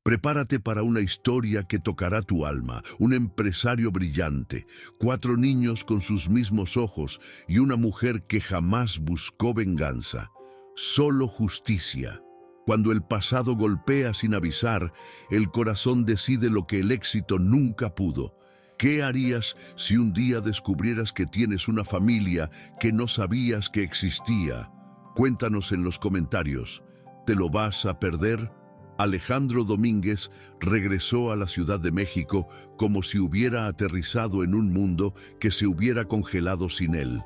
Prepárate para una historia que tocará tu alma, un empresario brillante, 4 niños con sus mismos ojos y una mujer que jamás buscó venganza, solo justicia. Cuando el pasado golpea sin avisar, el corazón decide lo que el éxito nunca pudo. ¿Qué harías si un día descubrieras que tienes una familia que no sabías que existía? Cuéntanos en los comentarios. ¿Te lo vas a perder? Alejandro Domínguez regresó a la Ciudad de México como si hubiera aterrizado en un mundo que se hubiera congelado sin él.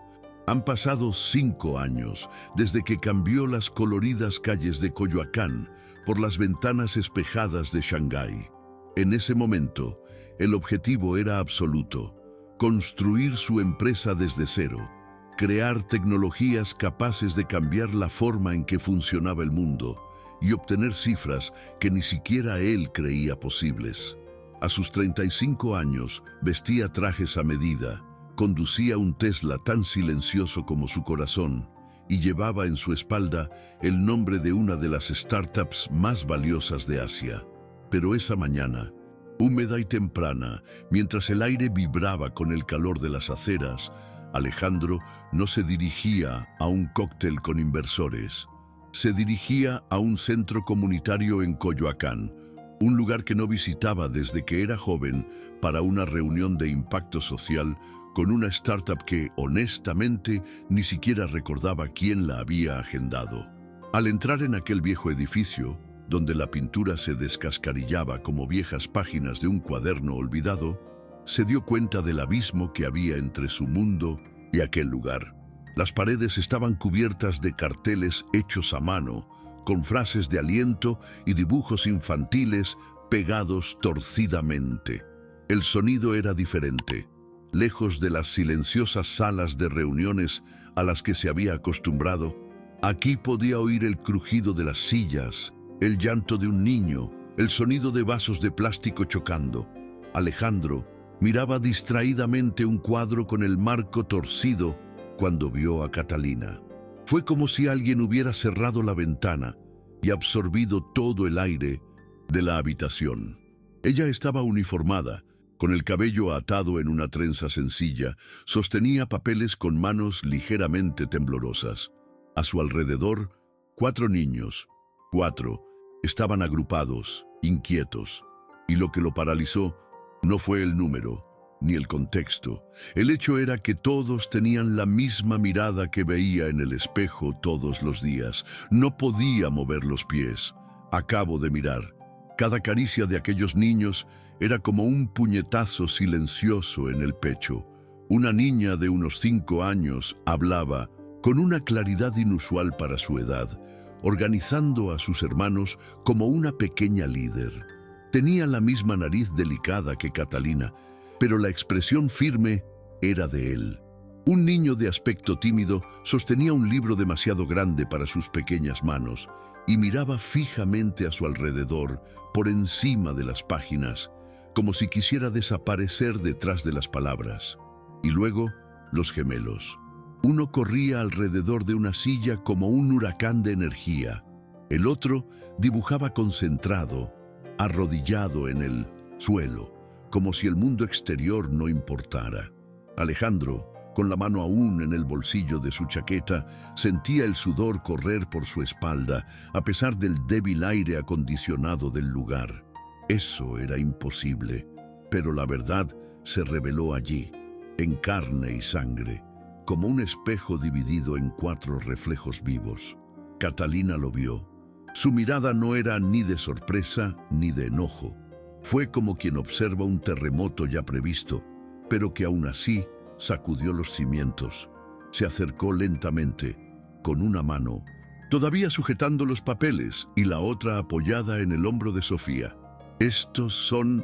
Han pasado 5 años desde que cambió las coloridas calles de Coyoacán por las ventanas espejadas de Shanghái. En ese momento, el objetivo era absoluto: construir su empresa desde cero, crear tecnologías capaces de cambiar la forma en que funcionaba el mundo y obtener cifras que ni siquiera él creía posibles. A sus 35 años, vestía trajes a medida, conducía un Tesla tan silencioso como su corazón y llevaba en su espalda el nombre de una de las startups más valiosas de Asia. Pero esa mañana, húmeda y temprana, mientras el aire vibraba con el calor de las aceras, Alejandro no se dirigía a un cóctel con inversores. Se dirigía a un centro comunitario en Coyoacán, un lugar que no visitaba desde que era joven, para una reunión de impacto social con una startup que, honestamente, ni siquiera recordaba quién la había agendado. Al entrar en aquel viejo edificio, donde la pintura se descascarillaba como viejas páginas de un cuaderno olvidado, se dio cuenta del abismo que había entre su mundo y aquel lugar. Las paredes estaban cubiertas de carteles hechos a mano, con frases de aliento y dibujos infantiles pegados torcidamente. El sonido era diferente. Lejos de las silenciosas salas de reuniones a las que se había acostumbrado, aquí podía oír el crujido de las sillas, el llanto de un niño, el sonido de vasos de plástico chocando. Alejandro miraba distraídamente un cuadro con el marco torcido cuando vio a Catalina. Fue como si alguien hubiera cerrado la ventana y absorbido todo el aire de la habitación. Ella estaba uniformada, con el cabello atado en una trenza sencilla, sostenía papeles con manos ligeramente temblorosas. A su alrededor, 4 niños, 4, estaban agrupados, inquietos, y lo que lo paralizó no fue el número, ni el contexto. El hecho era que todos tenían la misma mirada que veía en el espejo todos los días. No podía mover los pies. Acabo de mirar. Cada caricia de aquellos niños era como un puñetazo silencioso en el pecho. Una niña de unos 5 años hablaba con una claridad inusual para su edad, organizando a sus hermanos como una pequeña líder. Tenía la misma nariz delicada que Catalina, pero la expresión firme era de él. Un niño de aspecto tímido sostenía un libro demasiado grande para sus pequeñas manos y miraba fijamente a su alrededor, por encima de las páginas, como si quisiera desaparecer detrás de las palabras. Y luego, los gemelos. Uno corría alrededor de una silla como un huracán de energía. El otro dibujaba concentrado, arrodillado en el suelo, como si el mundo exterior no importara. Alejandro, con la mano aún en el bolsillo de su chaqueta, sentía el sudor correr por su espalda, a pesar del débil aire acondicionado del lugar. Eso era imposible, pero la verdad se reveló allí, en carne y sangre, como un espejo dividido en 4 reflejos vivos. Catalina lo vio. Su mirada no era ni de sorpresa ni de enojo. Fue como quien observa un terremoto ya previsto, pero que aún así sacudió los cimientos. Se acercó lentamente, con una mano todavía sujetando los papeles y la otra apoyada en el hombro de Sofía. «Estos son»,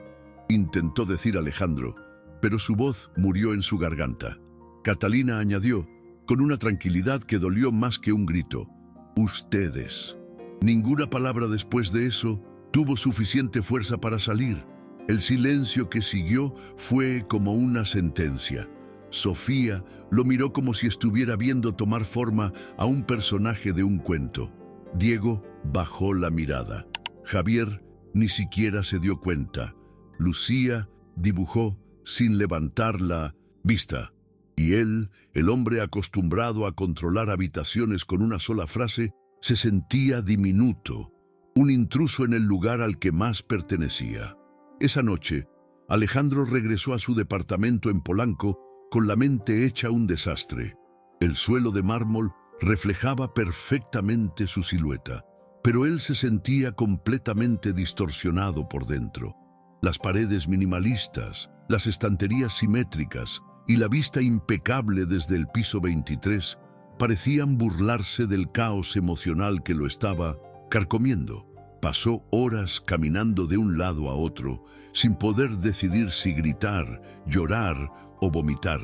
intentó decir Alejandro, pero su voz murió en su garganta. Catalina añadió, con una tranquilidad que dolió más que un grito, «Ustedes». Ninguna palabra después de eso tuvo suficiente fuerza para salir. El silencio que siguió fue como una sentencia. Sofía lo miró como si estuviera viendo tomar forma a un personaje de un cuento. Diego bajó la mirada. Javier Ni siquiera se dio cuenta. Lucía dibujó sin levantar la vista. Y él, el hombre acostumbrado a controlar habitaciones con una sola frase, se sentía diminuto, un intruso en el lugar al que más pertenecía. Esa noche, Alejandro regresó a su departamento en Polanco con la mente hecha un desastre. El suelo de mármol reflejaba perfectamente su silueta, pero él se sentía completamente distorsionado por dentro. Las paredes minimalistas, las estanterías simétricas y la vista impecable desde el piso 23 parecían burlarse del caos emocional que lo estaba carcomiendo. Pasó horas caminando de un lado a otro, sin poder decidir si gritar, llorar o vomitar.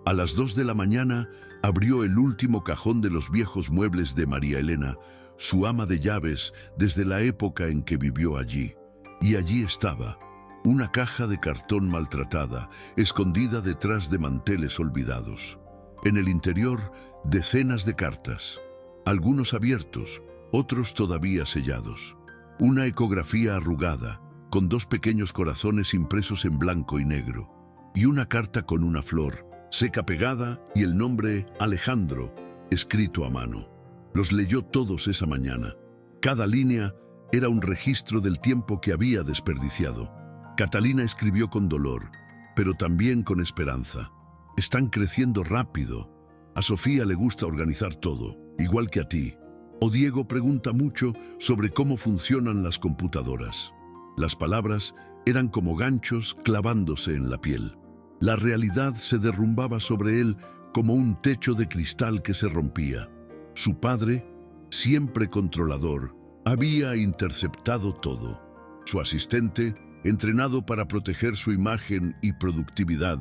A las 2 de la mañana abrió el último cajón de los viejos muebles de María Elena, su ama de llaves desde la época en que vivió allí. Y allí estaba, una caja de cartón maltratada, escondida detrás de manteles olvidados. En el interior, decenas de cartas, algunos abiertos, otros todavía sellados. Una ecografía arrugada, con 2 pequeños corazones impresos en blanco y negro, y una carta con una flor, seca pegada, y el nombre Alejandro, escrito a mano. Los leyó todos esa mañana. Cada línea era un registro del tiempo que había desperdiciado. Catalina escribió con dolor, pero también con esperanza. Están creciendo rápido. A Sofía le gusta organizar todo, igual que a ti. O Diego pregunta mucho sobre cómo funcionan las computadoras. Las palabras eran como ganchos clavándose en la piel. La realidad se derrumbaba sobre él como un techo de cristal que se rompía. Su padre, siempre controlador, había interceptado todo. Su asistente, entrenado para proteger su imagen y productividad,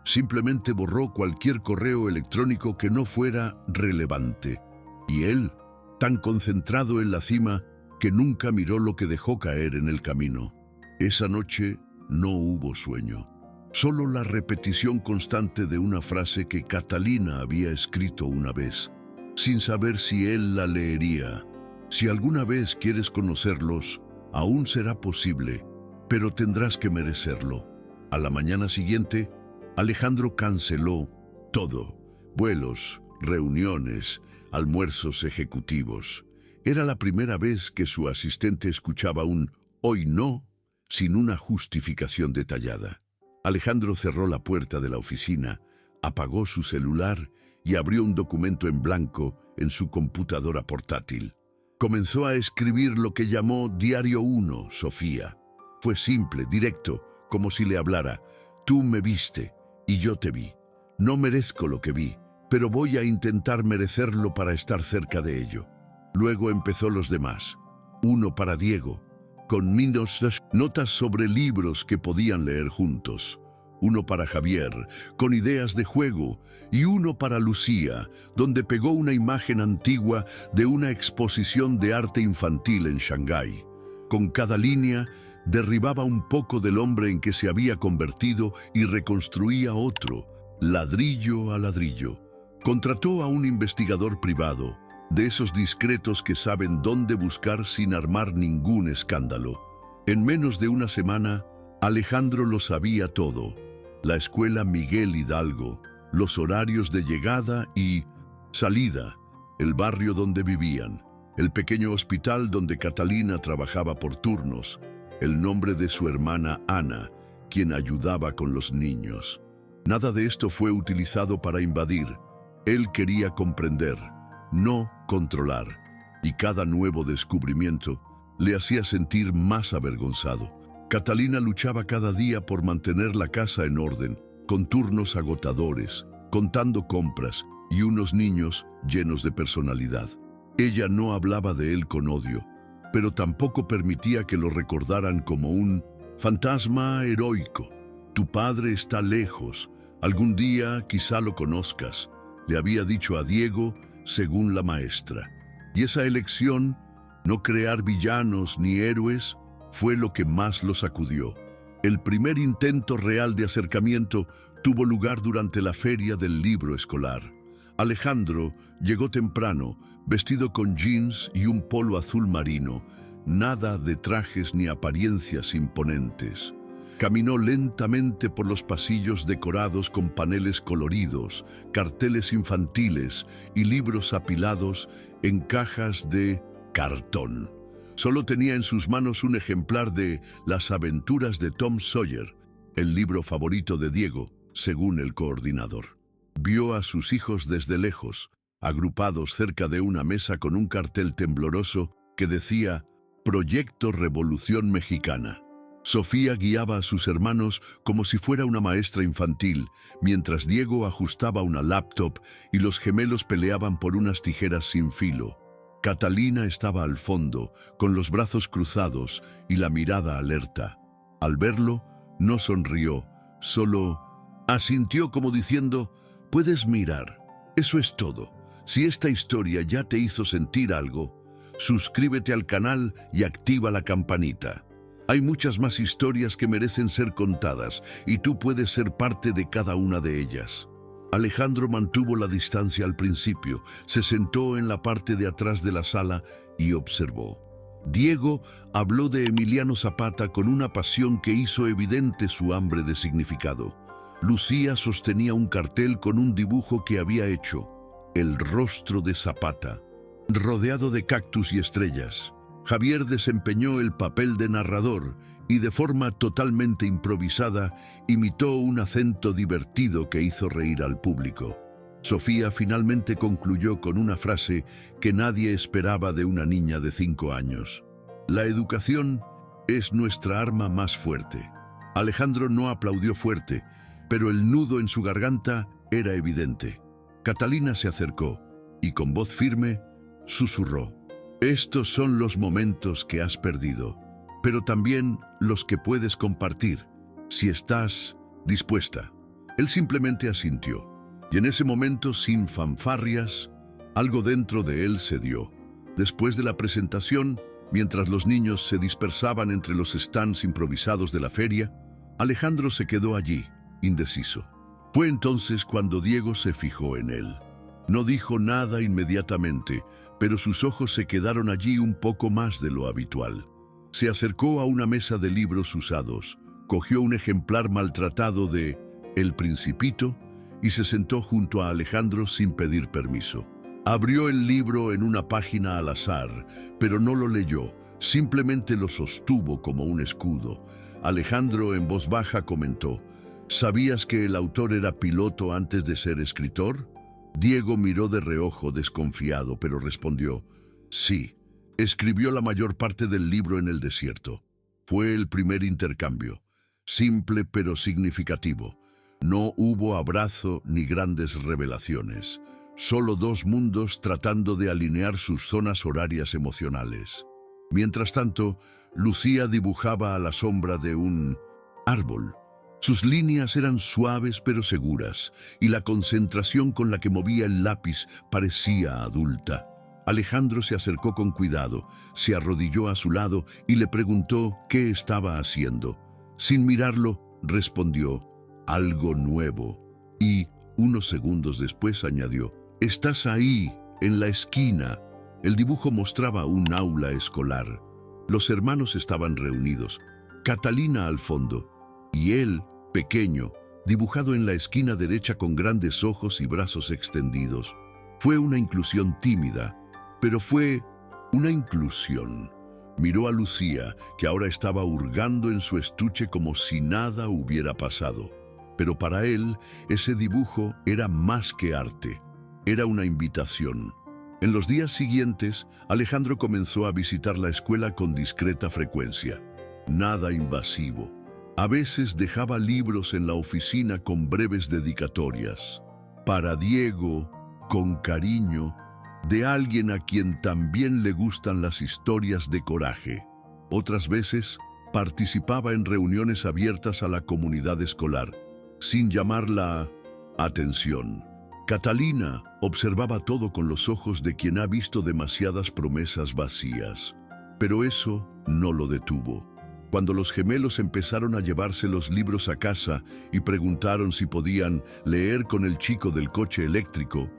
simplemente borró cualquier correo electrónico que no fuera relevante. Y él, tan concentrado en la cima, que nunca miró lo que dejó caer en el camino. Esa noche no hubo sueño. Solo la repetición constante de una frase que Catalina había escrito una vez, sin saber si él la leería. Si alguna vez quieres conocerlos, aún será posible, pero tendrás que merecerlo. A la mañana siguiente, Alejandro canceló todo: vuelos, reuniones, almuerzos ejecutivos. Era la primera vez que su asistente escuchaba un «hoy no» sin una justificación detallada. Alejandro cerró la puerta de la oficina, apagó su celular y abrió un documento en blanco en su computadora portátil. Comenzó a escribir lo que llamó Diario 1, Sofía. Fue simple, directo, como si le hablara. Tú me viste y yo te vi. No merezco lo que vi, pero voy a intentar merecerlo para estar cerca de ello. Luego empezó los demás. Uno para Diego, con notas sobre libros que podían leer juntos. Uno para Javier, con ideas de juego, y uno para Lucía, donde pegó una imagen antigua de una exposición de arte infantil en Shanghái. Con cada línea, derribaba un poco del hombre en que se había convertido y reconstruía otro, ladrillo a ladrillo. Contrató a un investigador privado, de esos discretos que saben dónde buscar sin armar ningún escándalo. En menos de una semana, Alejandro lo sabía todo: la escuela Miguel Hidalgo, los horarios de llegada y salida, el barrio donde vivían, el pequeño hospital donde Catalina trabajaba por turnos, el nombre de su hermana Ana, quien ayudaba con los niños. Nada de esto fue utilizado para invadir. Él quería comprender, no controlar, y cada nuevo descubrimiento le hacía sentir más avergonzado. Catalina luchaba cada día por mantener la casa en orden, con turnos agotadores, contando compras y unos niños llenos de personalidad. Ella no hablaba de él con odio, pero tampoco permitía que lo recordaran como un fantasma heroico. Tu padre está lejos, algún día quizá lo conozcas, le había dicho a Diego, según la maestra. Y esa elección, no crear villanos ni héroes, fue lo que más lo sacudió. El primer intento real de acercamiento tuvo lugar durante la feria del libro escolar. Alejandro llegó temprano, vestido con jeans y un polo azul marino. nada de trajes ni apariencias imponentes. Caminó lentamente por los pasillos decorados con paneles coloridos, carteles infantiles y libros apilados en cajas de cartón. Solo tenía en sus manos un ejemplar de Las aventuras de Tom Sawyer, el libro favorito de Diego, según el coordinador. Vio a sus hijos desde lejos, agrupados cerca de una mesa con un cartel tembloroso que decía Proyecto Revolución Mexicana. Sofía guiaba a sus hermanos como si fuera una maestra infantil, mientras Diego ajustaba una laptop y los gemelos peleaban por unas tijeras sin filo. Catalina estaba al fondo, con los brazos cruzados y la mirada alerta. Al verlo, no sonrió, solo asintió como diciendo, «Puedes mirar, eso es todo. Si esta historia ya te hizo sentir algo, suscríbete al canal y activa la campanita. Hay muchas más historias que merecen ser contadas y tú puedes ser parte de cada una de ellas». Alejandro mantuvo la distancia al principio, se sentó en la parte de atrás de la sala y observó. Diego habló de Emiliano Zapata con una pasión que hizo evidente su hambre de significado. Lucía sostenía un cartel con un dibujo que había hecho, el rostro de Zapata, rodeado de cactus y estrellas. Javier desempeñó el papel de narrador y de forma totalmente improvisada imitó un acento divertido que hizo reír al público. Sofía finalmente concluyó con una frase que nadie esperaba de una niña de 5 años. La educación es nuestra arma más fuerte. Alejandro no aplaudió fuerte, pero el nudo en su garganta era evidente. Catalina se acercó y con voz firme susurró. Estos son los momentos que has perdido, pero también los que puedes compartir, si estás dispuesta. Él simplemente asintió, y en ese momento, sin fanfarrias, algo dentro de él se dio. Después de la presentación, mientras los niños se dispersaban entre los stands improvisados de la feria, Alejandro se quedó allí, indeciso. Fue entonces cuando Diego se fijó en él. No dijo nada inmediatamente, pero sus ojos se quedaron allí un poco más de lo habitual. Se acercó a una mesa de libros usados, cogió un ejemplar maltratado de El Principito y se sentó junto a Alejandro sin pedir permiso. Abrió el libro en una página al azar, pero no lo leyó, simplemente lo sostuvo como un escudo. Alejandro en voz baja comentó, ¿sabías que el autor era piloto antes de ser escritor? Diego miró de reojo desconfiado, pero respondió, sí, escribió la mayor parte del libro en el desierto. Fue el primer intercambio, simple pero significativo. No hubo abrazo ni grandes revelaciones, solo dos mundos tratando de alinear sus zonas horarias emocionales. Mientras tanto, Lucía dibujaba a la sombra de un árbol. Sus líneas eran suaves pero seguras, y la concentración con la que movía el lápiz parecía adulta. Alejandro se acercó con cuidado, se arrodilló a su lado y le preguntó qué estaba haciendo. Sin mirarlo, respondió, algo nuevo. Y, unos segundos después, añadió, estás ahí, en la esquina. El dibujo mostraba un aula escolar. Los hermanos estaban reunidos, Catalina al fondo, y él, pequeño, dibujado en la esquina derecha con grandes ojos y brazos extendidos. Fue una inclusión tímida, pero fue una inclusión. Miró a Lucía, que ahora estaba hurgando en su estuche como si nada hubiera pasado. Pero para él, ese dibujo era más que arte. Era una invitación. En los días siguientes, Alejandro comenzó a visitar la escuela con discreta frecuencia. Nada invasivo. A veces dejaba libros en la oficina con breves dedicatorias. Para Diego, con cariño, de alguien a quien también le gustan las historias de coraje. Otras veces, participaba en reuniones abiertas a la comunidad escolar, sin llamar la atención. Catalina observaba todo con los ojos de quien ha visto demasiadas promesas vacías. Pero eso no lo detuvo. Cuando los gemelos empezaron a llevarse los libros a casa y preguntaron si podían leer con el chico del coche eléctrico,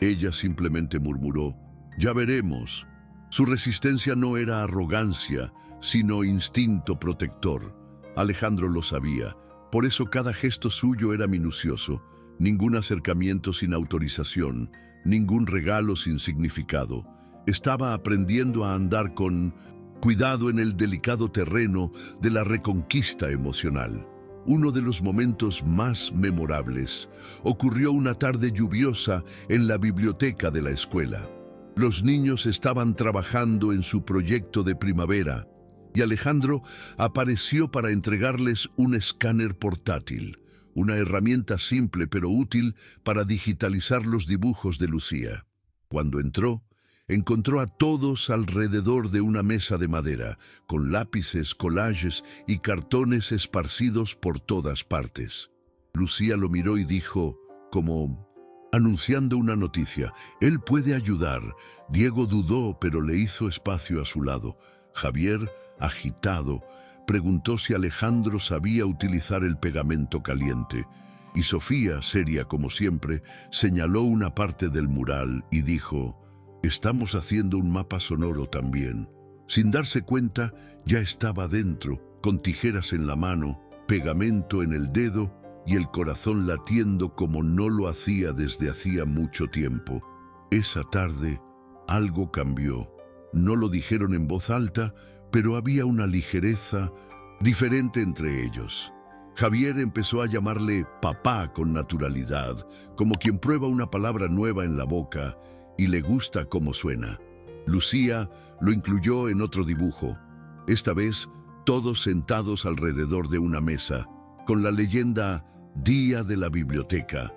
ella simplemente murmuró, «Ya veremos». Su resistencia no era arrogancia, sino instinto protector. Alejandro lo sabía, por eso cada gesto suyo era minucioso, ningún acercamiento sin autorización, ningún regalo sin significado. Estaba aprendiendo a andar con cuidado en el delicado terreno de la reconquista emocional. Uno de los momentos más memorables ocurrió una tarde lluviosa en la biblioteca de la escuela. Los niños estaban trabajando en su proyecto de primavera y Alejandro apareció para entregarles un escáner portátil, una herramienta simple pero útil para digitalizar los dibujos de Lucía. Cuando entró, encontró a todos alrededor de una mesa de madera, con lápices, collages y cartones esparcidos por todas partes. Lucía lo miró y dijo, como anunciando una noticia, «Él puede ayudar». Diego dudó, pero le hizo espacio a su lado. Javier, agitado, preguntó si Alejandro sabía utilizar el pegamento caliente. Y Sofía, seria como siempre, señaló una parte del mural y dijo, «Estamos haciendo un mapa sonoro también». Sin darse cuenta, ya estaba dentro, con tijeras en la mano, pegamento en el dedo y el corazón latiendo como no lo hacía desde hacía mucho tiempo. Esa tarde, algo cambió. No lo dijeron en voz alta, pero había una ligereza diferente entre ellos. Javier empezó a llamarle papá con naturalidad, como quien prueba una palabra nueva en la boca y le gusta cómo suena. Lucía lo incluyó en otro dibujo, esta vez todos sentados alrededor de una mesa, con la leyenda Día de la Biblioteca.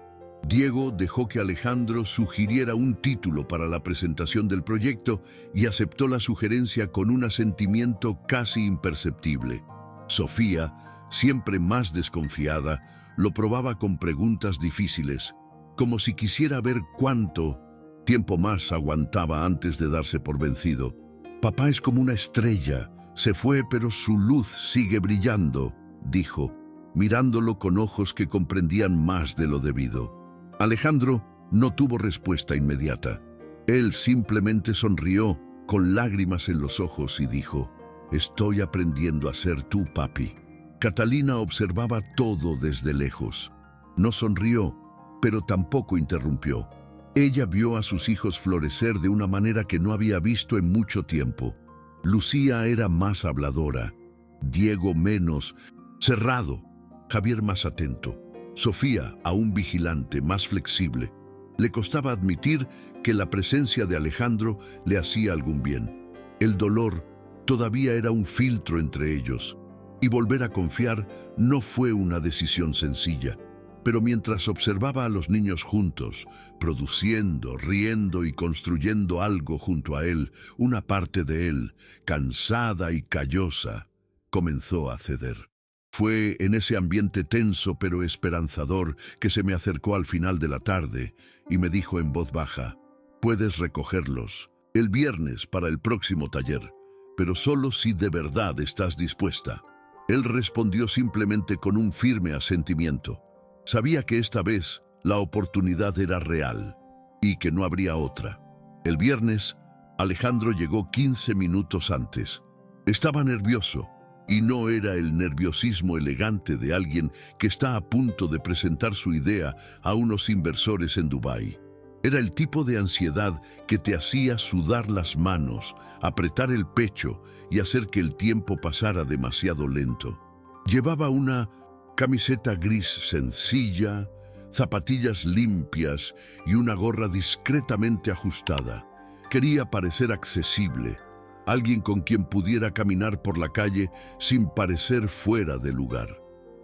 Diego dejó que Alejandro sugiriera un título para la presentación del proyecto y aceptó la sugerencia con un asentimiento casi imperceptible. Sofía, siempre más desconfiada, lo probaba con preguntas difíciles, como si quisiera ver cuánto tiempo más aguantaba antes de darse por vencido. «Papá es como una estrella, se fue pero su luz sigue brillando», dijo, mirándolo con ojos que comprendían más de lo debido. Alejandro no tuvo respuesta inmediata. Él simplemente sonrió con lágrimas en los ojos y dijo, «Estoy aprendiendo a ser tú, papi». Catalina observaba todo desde lejos. No sonrió, pero tampoco interrumpió. Ella vio a sus hijos florecer de una manera que no había visto en mucho tiempo. Lucía era más habladora, Diego menos cerrado, Javier más atento, Sofía, aún vigilante, más flexible. Le costaba admitir que la presencia de Alejandro le hacía algún bien. El dolor todavía era un filtro entre ellos, y volver a confiar no fue una decisión sencilla. Pero mientras observaba a los niños juntos, produciendo, riendo y construyendo algo junto a él, una parte de él, cansada y callosa, comenzó a ceder. Fue en ese ambiente tenso pero esperanzador que se me acercó al final de la tarde y me dijo en voz baja, «Puedes recogerlos el viernes para el próximo taller, pero solo si de verdad estás dispuesta». Él respondió simplemente con un firme asentimiento. Sabía que esta vez la oportunidad era real y que no habría otra. El viernes, Alejandro llegó 15 minutos antes. Estaba nervioso, y no era el nerviosismo elegante de alguien que está a punto de presentar su idea a unos inversores en Dubái. Era el tipo de ansiedad que te hacía sudar las manos, apretar el pecho y hacer que el tiempo pasara demasiado lento. Llevaba una camiseta gris sencilla, zapatillas limpias y una gorra discretamente ajustada. Quería parecer accesible, alguien con quien pudiera caminar por la calle sin parecer fuera de lugar.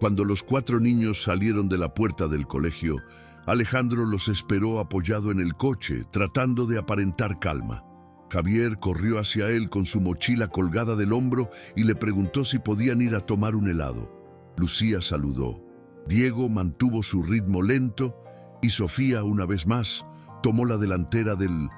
Cuando los 4 niños salieron de la puerta del colegio, Alejandro los esperó apoyado en el coche, tratando de aparentar calma. Javier corrió hacia él con su mochila colgada del hombro y le preguntó si podían ir a tomar un helado. Lucía saludó. Diego mantuvo su ritmo lento y Sofía, una vez más, tomó la delantera del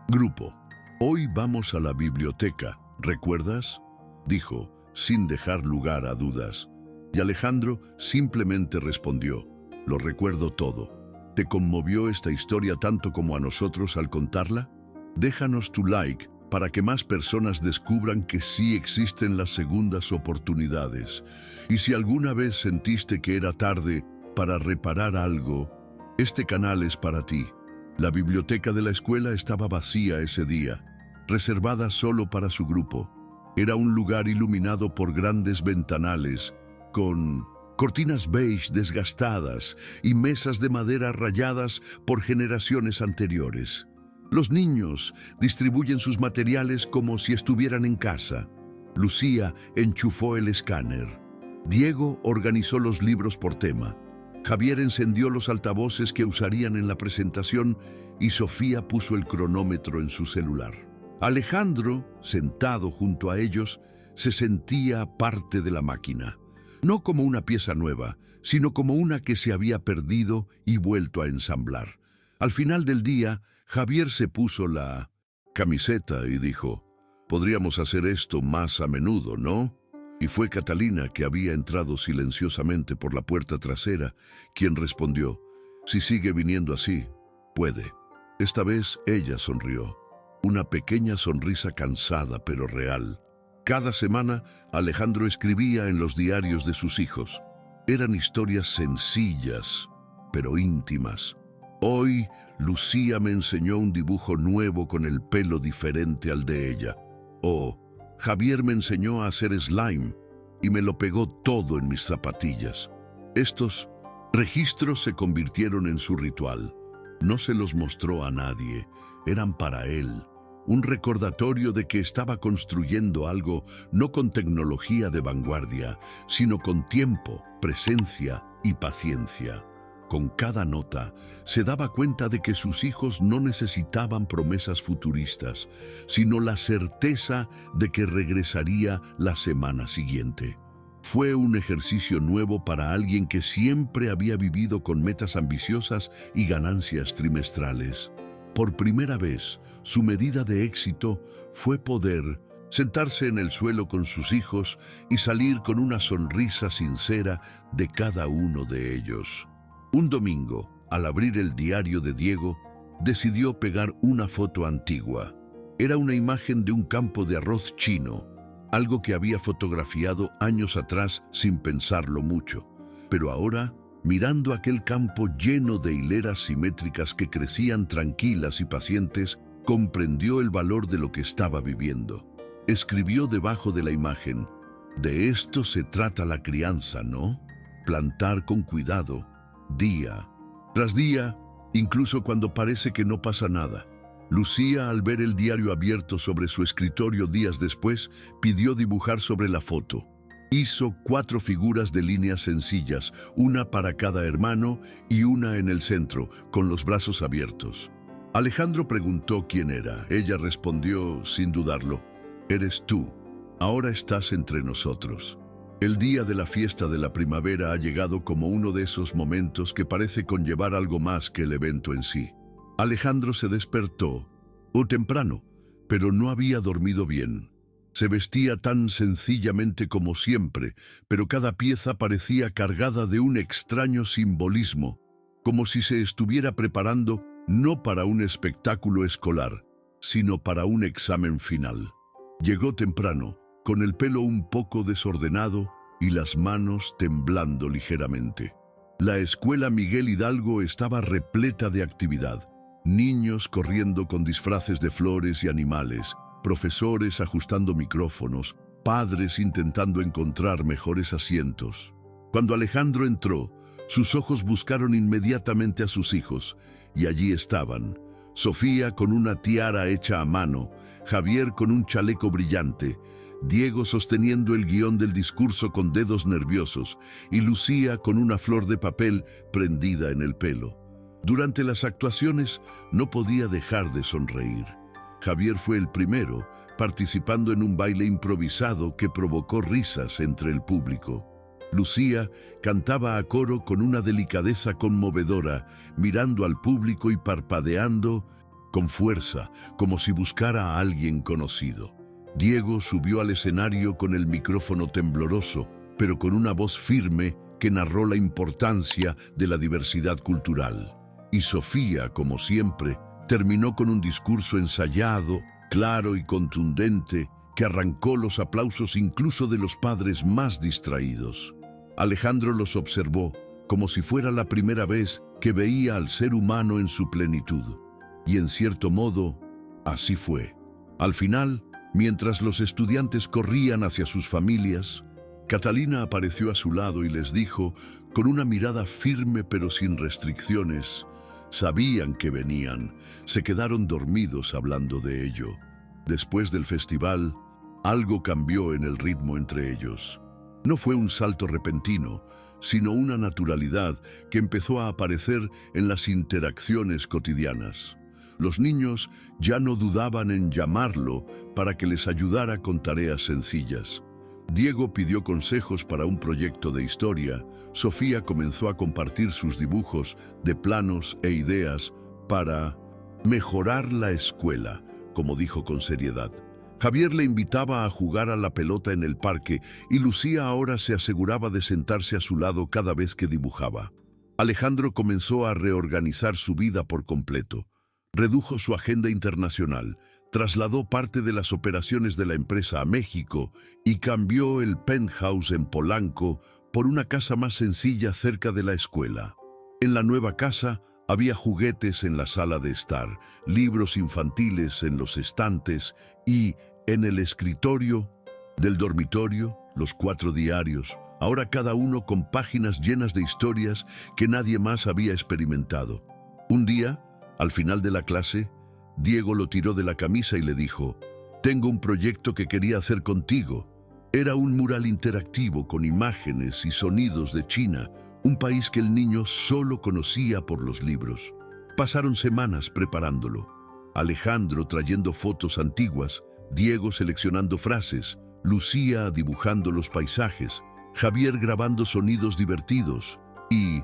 grupo. «Hoy vamos a la biblioteca, ¿recuerdas?», dijo, sin dejar lugar a dudas. Y Alejandro simplemente respondió, «Lo recuerdo todo». ¿Te conmovió esta historia tanto como a nosotros al contarla? Déjanos tu like para que más personas descubran que sí existen las segundas oportunidades. Y si alguna vez sentiste que era tarde para reparar algo, este canal es para ti. La biblioteca de la escuela estaba vacía ese día, reservada solo para su grupo. Era un lugar iluminado por grandes ventanales, con cortinas beige desgastadas y mesas de madera rayadas por generaciones anteriores. Los niños distribuyen sus materiales como si estuvieran en casa. Lucía enchufó el escáner. Diego organizó los libros por tema. Javier encendió los altavoces que usarían en la presentación y Sofía puso el cronómetro en su celular. Alejandro, sentado junto a ellos, se sentía parte de la máquina. No como una pieza nueva, sino como una que se había perdido y vuelto a ensamblar. Al final del día, Javier se puso la camiseta y dijo: «Podríamos hacer esto más a menudo, ¿no?». Y fue Catalina, que había entrado silenciosamente por la puerta trasera, quien respondió: «Si sigue viniendo así, puede». Esta vez ella sonrió, una pequeña sonrisa cansada pero real. Cada semana, Alejandro escribía en los diarios de sus hijos. Eran historias sencillas, pero íntimas. Hoy, Lucía me enseñó un dibujo nuevo con el pelo diferente al de ella. O Javier me enseñó a hacer slime y me lo pegó todo en mis zapatillas. Estos registros se convirtieron en su ritual. No se los mostró a nadie, eran para él. Un recordatorio de que estaba construyendo algo no con tecnología de vanguardia, sino con tiempo, presencia y paciencia. Con cada nota, se daba cuenta de que sus hijos no necesitaban promesas futuristas, sino la certeza de que regresaría la semana siguiente. Fue un ejercicio nuevo para alguien que siempre había vivido con metas ambiciosas y ganancias trimestrales. Por primera vez, su medida de éxito fue poder sentarse en el suelo con sus hijos y salir con una sonrisa sincera de cada uno de ellos. Un domingo, al abrir el diario de Diego, decidió pegar una foto antigua. Era una imagen de un campo de arroz chino, algo que había fotografiado años atrás sin pensarlo mucho. Pero ahora, mirando aquel campo lleno de hileras simétricas que crecían tranquilas y pacientes, comprendió el valor de lo que estaba viviendo. Escribió debajo de la imagen: «De esto se trata la crianza, ¿no? Plantar con cuidado, día tras día, incluso cuando parece que no pasa nada». Lucía, al ver el diario abierto sobre su escritorio días después, pidió dibujar sobre la foto. Hizo 4 figuras de líneas sencillas, una para cada hermano y una en el centro, con los brazos abiertos. Alejandro preguntó quién era. Ella respondió sin dudarlo: «Eres tú. Ahora estás entre nosotros». El día de la fiesta de la primavera ha llegado como uno de esos momentos que parece conllevar algo más que el evento en sí. Alejandro se despertó, temprano, pero no había dormido bien. Se vestía tan sencillamente como siempre, pero cada pieza parecía cargada de un extraño simbolismo, como si se estuviera preparando no para un espectáculo escolar, sino para un examen final. Llegó temprano, con el pelo un poco desordenado y las manos temblando ligeramente. La escuela Miguel Hidalgo estaba repleta de actividad. Niños corriendo con disfraces de flores y animales, profesores ajustando micrófonos, padres intentando encontrar mejores asientos. Cuando Alejandro entró, sus ojos buscaron inmediatamente a sus hijos, y allí estaban: Sofía con una tiara hecha a mano, Javier con un chaleco brillante, Diego sosteniendo el guión del discurso con dedos nerviosos y Lucía con una flor de papel prendida en el pelo. Durante las actuaciones no podía dejar de sonreír. Javier fue el primero, participando en un baile improvisado que provocó risas entre el público. Lucía cantaba a coro con una delicadeza conmovedora, mirando al público y parpadeando con fuerza, como si buscara a alguien conocido. Diego subió al escenario con el micrófono tembloroso, pero con una voz firme que narró la importancia de la diversidad cultural. Y Sofía, como siempre, terminó con un discurso ensayado claro y contundente, que arrancó los aplausos incluso de los padres más distraídos. Alejandro los observó como si fuera la primera vez que veía al ser humano en su plenitud. Y en cierto modo, así fue. Al final, mientras los estudiantes corrían hacia sus familias, Catalina apareció a su lado y les dijo, con una mirada firme pero sin restricciones, sabían que venían, se quedaron dormidos hablando de ello. Después del festival, algo cambió en el ritmo entre ellos. No fue un salto repentino, sino una naturalidad que empezó a aparecer en las interacciones cotidianas. Los niños ya no dudaban en llamarlo para que les ayudara con tareas sencillas. Diego pidió consejos para un proyecto de historia. Sofía comenzó a compartir sus dibujos de planos e ideas para mejorar la escuela, como dijo con seriedad. Javier le invitaba a jugar a la pelota en el parque y Lucía ahora se aseguraba de sentarse a su lado cada vez que dibujaba. Alejandro comenzó a reorganizar su vida por completo. Redujo su agenda internacional, trasladó parte de las operaciones de la empresa a México y cambió el penthouse en Polanco por una casa más sencilla cerca de la escuela. En la nueva casa había juguetes en la sala de estar, libros infantiles en los estantes y, en el escritorio del dormitorio, los 4 diarios, ahora cada uno con páginas llenas de historias que nadie más había experimentado. Un día, al final de la clase, Diego lo tiró de la camisa y le dijo, «Tengo un proyecto que quería hacer contigo». Era un mural interactivo con imágenes y sonidos de China, un país que el niño solo conocía por los libros. Pasaron semanas preparándolo. Alejandro trayendo fotos antiguas, Diego seleccionando frases, Lucía dibujando los paisajes, Javier grabando sonidos divertidos y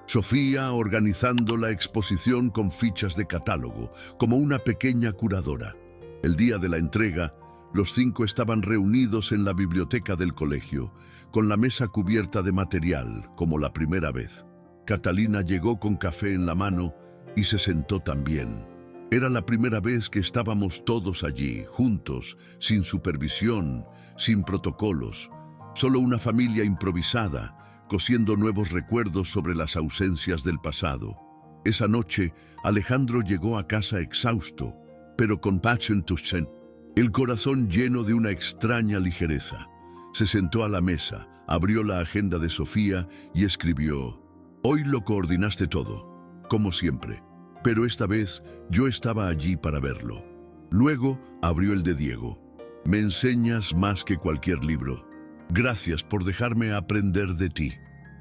Sofía organizando la exposición con fichas de catálogo, como una pequeña curadora. El día de la entrega, los 5 estaban reunidos en la biblioteca del colegio, con la mesa cubierta de material, como la primera vez. Catalina llegó con café en la mano y se sentó también. Era la primera vez que estábamos todos allí, juntos, sin supervisión, sin protocolos, solo una familia improvisada, cosiendo nuevos recuerdos sobre las ausencias del pasado. Esa noche, Alejandro llegó a casa exhausto, pero con entusiasmo, el corazón lleno de una extraña ligereza. Se sentó a la mesa, abrió la agenda de Sofía y escribió, «Hoy lo coordinaste todo, como siempre, pero esta vez yo estaba allí para verlo». Luego abrió el de Diego. «Me enseñas más que cualquier libro. Gracias por dejarme aprender de ti».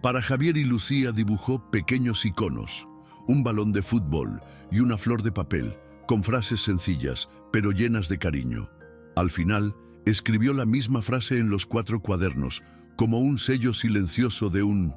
Para Javier y Lucía dibujó pequeños iconos, un balón de fútbol y una flor de papel, con frases sencillas, pero llenas de cariño. Al final, escribió la misma frase en los 4 cuadernos, como un sello silencioso de un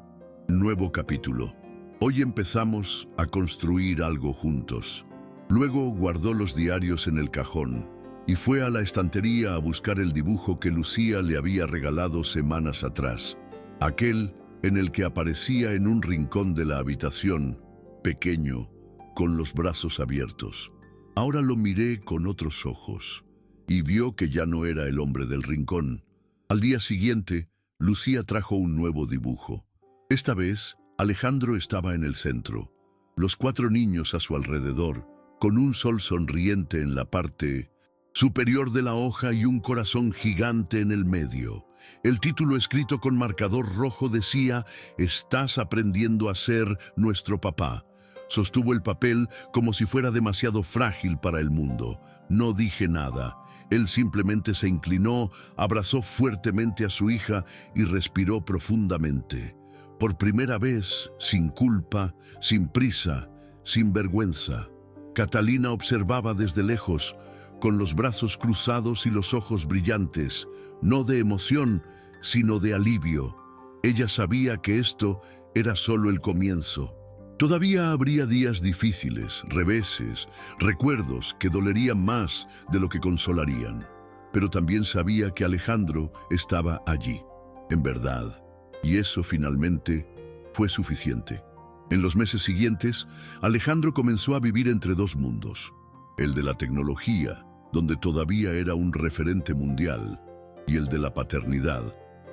nuevo capítulo. Hoy empezamos a construir algo juntos. Luego guardó los diarios en el cajón y fue a la estantería a buscar el dibujo que Lucía le había regalado semanas atrás. Aquel en el que aparecía en un rincón de la habitación, pequeño, con los brazos abiertos. Ahora lo miré con otros ojos y vio que ya no era el hombre del rincón. Al día siguiente, Lucía trajo un nuevo dibujo. Esta vez, Alejandro estaba en el centro, los 4 niños a su alrededor, con un sol sonriente en la parte superior de la hoja y un corazón gigante en el medio. El título escrito con marcador rojo decía, «Estás aprendiendo a ser nuestro papá». Sostuvo el papel como si fuera demasiado frágil para el mundo. No dije nada. Él simplemente se inclinó, abrazó fuertemente a su hija y respiró profundamente. Por primera vez, sin culpa, sin prisa, sin vergüenza. Catalina observaba desde lejos, con los brazos cruzados y los ojos brillantes, no de emoción, sino de alivio. Ella sabía que esto era solo el comienzo. Todavía habría días difíciles, reveses, recuerdos que dolerían más de lo que consolarían. Pero también sabía que Alejandro estaba allí, en verdad, y eso finalmente fue suficiente. En los meses siguientes, Alejandro comenzó a vivir entre 2 mundos, el de la tecnología donde todavía era un referente mundial, y el de la paternidad,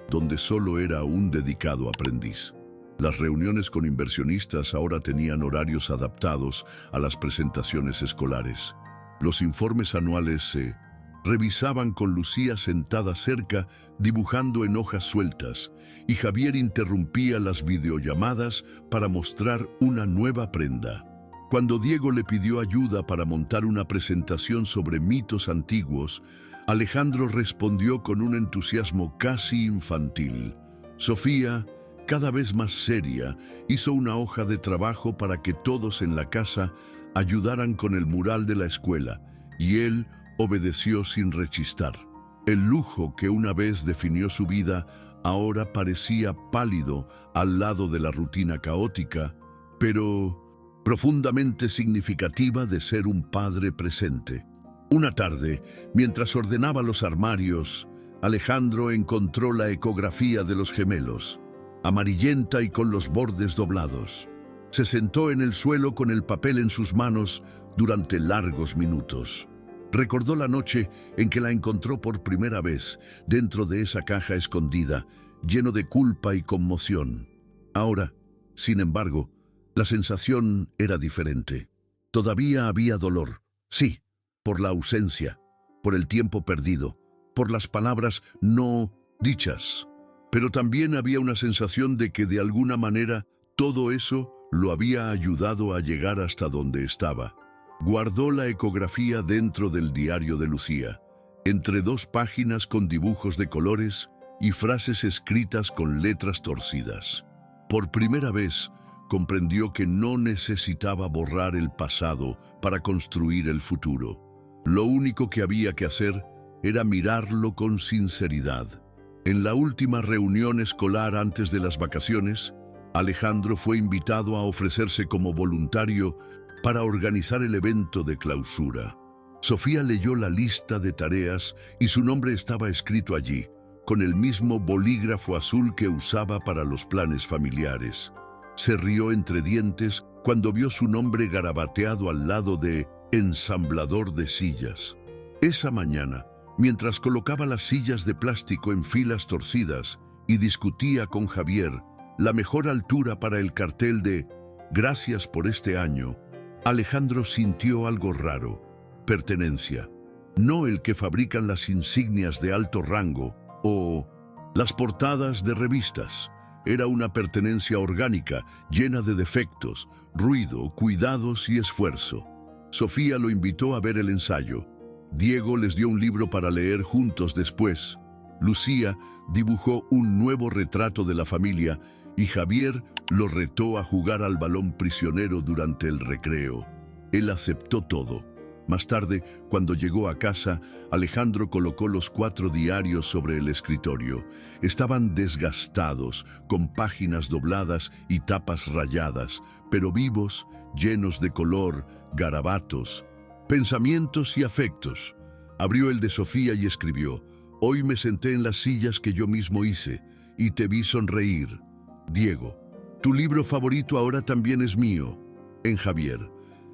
donde solo era un dedicado aprendiz. Las reuniones con inversionistas ahora tenían horarios adaptados a las presentaciones escolares. Los informes anuales se revisaban con Lucía sentada cerca, dibujando en hojas sueltas, y Javier interrumpía las videollamadas para mostrar una nueva prenda. Cuando Diego le pidió ayuda para montar una presentación sobre mitos antiguos, Alejandro respondió con un entusiasmo casi infantil. Sofía, cada vez más seria, hizo una hoja de trabajo para que todos en la casa ayudaran con el mural de la escuela, y él obedeció sin rechistar. El lujo que una vez definió su vida ahora parecía pálido al lado de la rutina caótica, pero profundamente significativa de ser un padre presente. Una tarde, mientras ordenaba los armarios, Alejandro encontró la ecografía de los gemelos, amarillenta y con los bordes doblados. Se sentó en el suelo con el papel en sus manos durante largos minutos. Recordó la noche en que la encontró por primera vez dentro de esa caja escondida, lleno de culpa y conmoción. Ahora, sin embargo, la sensación era diferente. Todavía había dolor, sí, por la ausencia, por el tiempo perdido, por las palabras no dichas. Pero también había una sensación de que de alguna manera todo eso lo había ayudado a llegar hasta donde estaba. Guardó la ecografía dentro del diario de Lucía, entre 2 páginas con dibujos de colores y frases escritas con letras torcidas. Por primera vez, comprendió que no necesitaba borrar el pasado para construir el futuro. Lo único que había que hacer era mirarlo con sinceridad. En la última reunión escolar antes de las vacaciones, Alejandro fue invitado a ofrecerse como voluntario para organizar el evento de clausura. Sofía leyó la lista de tareas y su nombre estaba escrito allí, con el mismo bolígrafo azul que usaba para los planes familiares. Se rió entre dientes cuando vio su nombre garabateado al lado de ensamblador de sillas. Esa mañana, mientras colocaba las sillas de plástico en filas torcidas y discutía con Javier la mejor altura para el cartel de «Gracias por este año», Alejandro sintió algo raro: pertenencia. No el que fabrican las insignias de alto rango o las portadas de revistas. Era una pertenencia orgánica, llena de defectos, ruido, cuidados y esfuerzo. Sofía lo invitó a ver el ensayo. Diego les dio un libro para leer juntos después. Lucía dibujó un nuevo retrato de la familia y Javier lo retó a jugar al balón prisionero durante el recreo. Él aceptó todo. Más tarde, cuando llegó a casa, Alejandro colocó los 4 diarios sobre el escritorio. Estaban desgastados, con páginas dobladas y tapas rayadas, pero vivos, llenos de color, garabatos, pensamientos y afectos. Abrió el de Sofía y escribió: «Hoy me senté en las sillas que yo mismo hice y te vi sonreír. Diego, tu libro favorito ahora también es mío». En Javier: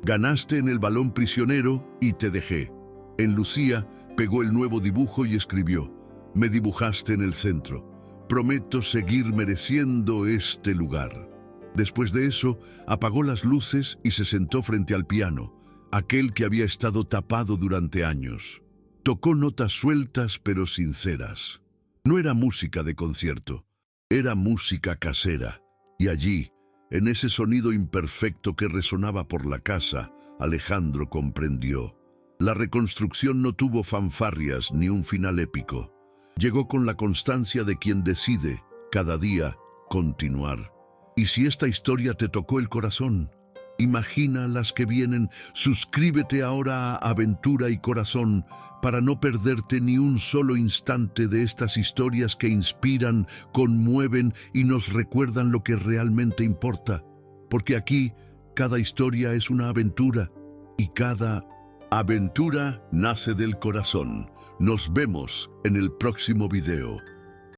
«Ganaste en el balón prisionero y te dejé». En Lucía pegó el nuevo dibujo y escribió: «Me dibujaste en el centro. Prometo seguir mereciendo este lugar». Después de eso, apagó las luces y se sentó frente al piano, aquel que había estado tapado durante años. Tocó notas sueltas pero sinceras. No era música de concierto, era música casera. Y allí, en ese sonido imperfecto que resonaba por la casa, Alejandro comprendió: la reconstrucción no tuvo fanfarrias ni un final épico. Llegó con la constancia de quien decide, cada día, continuar. Y si esta historia te tocó el corazón, imagina las que vienen. Suscríbete ahora a Aventura y Corazón para no perderte ni un solo instante de estas historias que inspiran, conmueven y nos recuerdan lo que realmente importa. Porque aquí, cada historia es una aventura y cada aventura nace del corazón. Nos vemos en el próximo video.